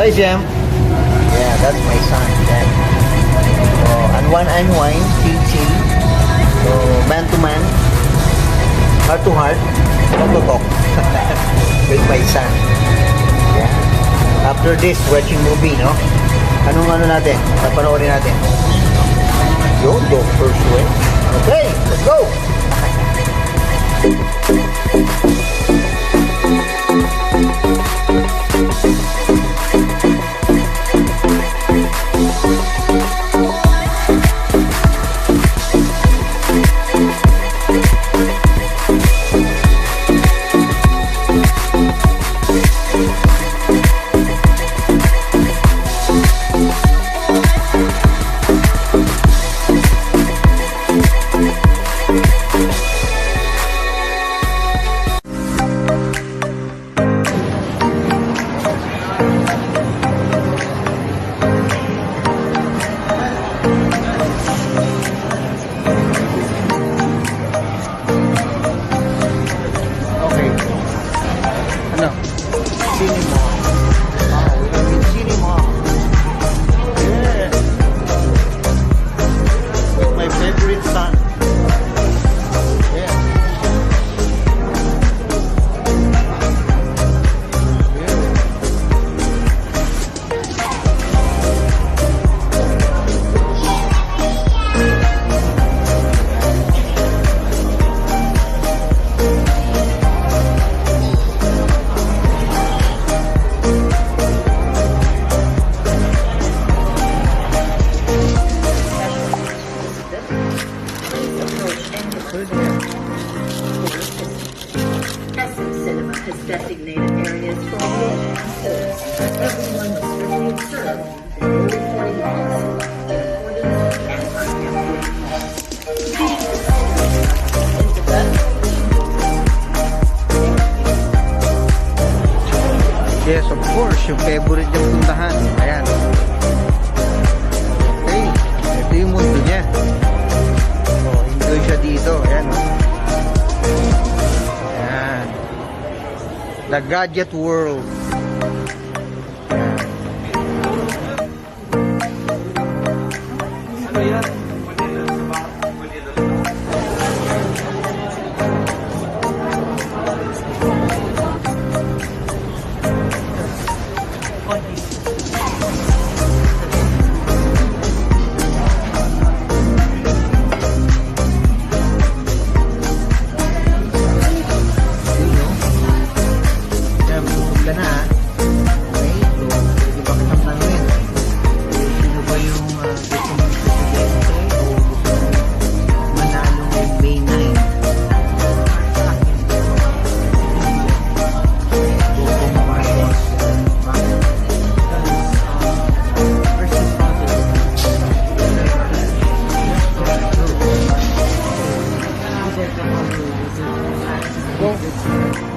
Hi, Jem. Yeah, that's my son, Jem. So, unwind, chill. So, man to man, heart to heart, talk to talk with my son. Yeah. After this, watching movie, no? Anong natin? Papanoorin natin. Yo, first way. Okay, let's go! Designated areas for all passengers. Everyone is strictly observed and no reporting policy, recordings, and Yes, of course, yung favorite niyang puntahan. Ayan. Okay, ito yung mundo niya. So, enjoy siya dito. Ayan. Ayan. The gadget world. Go.